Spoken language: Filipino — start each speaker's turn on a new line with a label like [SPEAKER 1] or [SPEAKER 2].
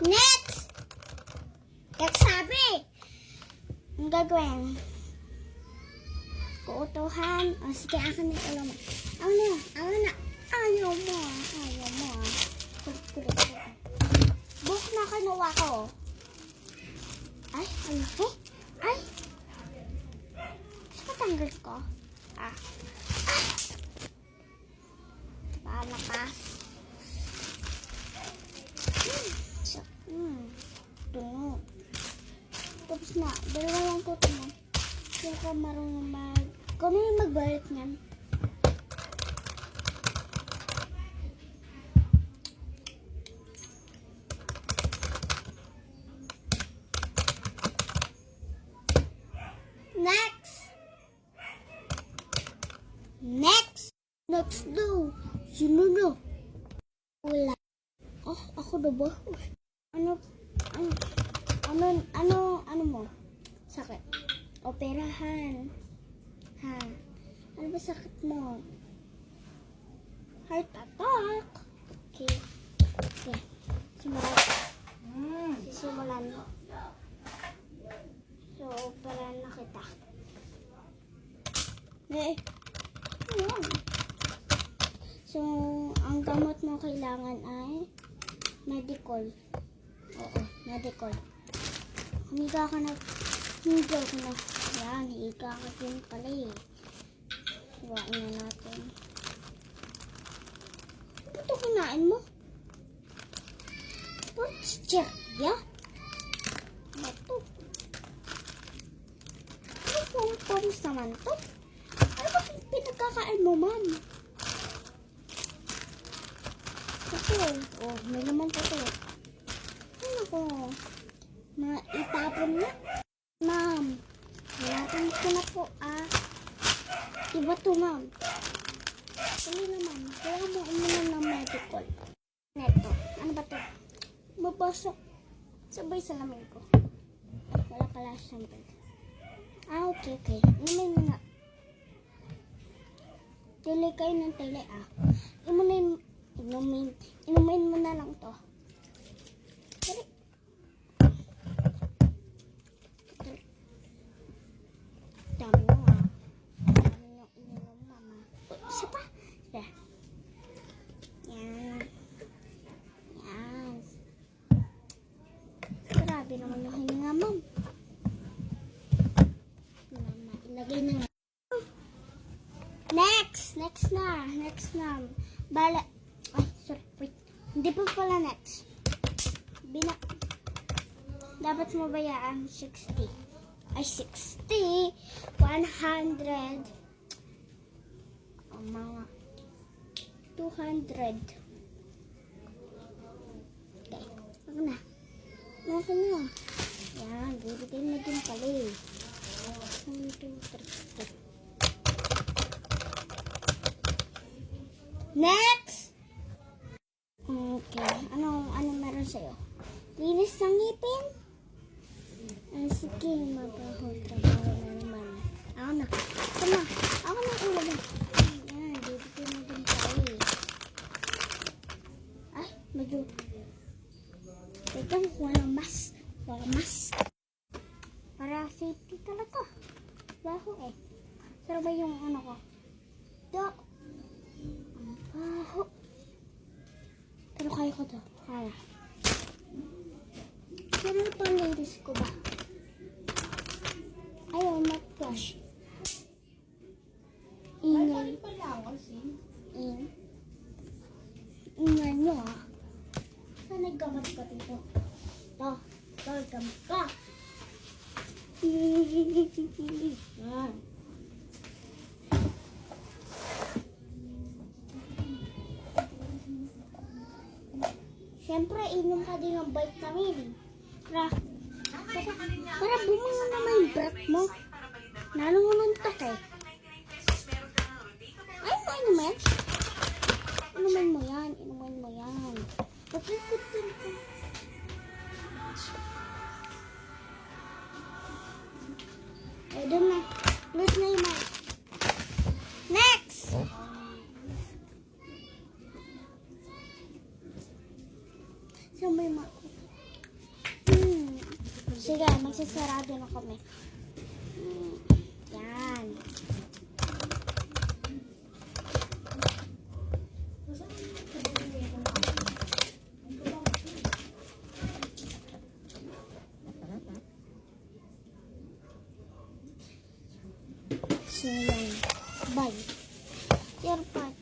[SPEAKER 1] Next! Nagsabi! Ang gagawin? Kuutuhan. O sige, akin na yung ulo mo. Ako na. Ayaw mo. Kulit. Buhok na kinuha ko. Ay, ano ko? Ay! Saan tanggal ko? Palakas. Tungo. Tapos na. Dalawa lang po ito mo. Hindi ko marunong kung may magbalik niyan. Next daw. Sino na? Wala. Ako na ba? Ano mo? Sakit. Operahan. Ha? Ano ba sakit mo? Heart attack. Okay. Simulan. So, operahan na kita. So, ang gamot mo kailangan ay medical. Oo, medical. Higa ka na. Yan, higa ka din pala eh. Iwain na natin. Ito kinain mo? Porchia? Ito. Ano pong poms naman to? Ano ba pinagkakain mo man? Ito. Oh, may naman pa ito. Ano ko? Maitapon na. Ma'am. Malapin ko na po Iba to, ma'am. Dali naman. Kaya mo uminom ng medical. Neto. Ano ba to? Mabasok. Sabay sa lamin ko. Wala pala sample. Okay. Inumin mo na. Tili kayo ng tili, Inumin mo na lang to. Dali. Dami mo, Dami yung ininom, mama. Isa pa. Yan. Grabe naman yung hininga, ma'am. Ilagay na nga. Next na. Wait. Hindi pa pala next. Dapat mo bayaan 60. Ay, 60. 100. Mga 200. Okay. Ako na. Yan. Bibigay na din pala eh. 1, 2, 3. Next! Okay. Ano meron sa'yo? Linis ng ngipin? Sige, trabaho na naman. Ako na. Ako na ulo mo. Yan, bibigyan mo din tayo eh. Ay, medyo. Teka, walang mask. Para safety talaga. Baho eh. Pero ba yung ko? Baho. Pero kaya ko to. Kaya. Pero pang ladies ko ba? Ayaw, not flash. Ingay. Ingay nyo Saan naggamot ka dito? Ito. Gamot ka. Yan. Siyempre, inom ka din ng vitamin. Para bumanga naman yung breath mo. Nalungununtok eh. Ay, inumin? Inumin mo yan. Pagkikot din ko. Doon na. Close na yung mic. Next! Saan ba yung mic? Sige, magsasarado na kami. Yan. So, yan. Bye. Your part.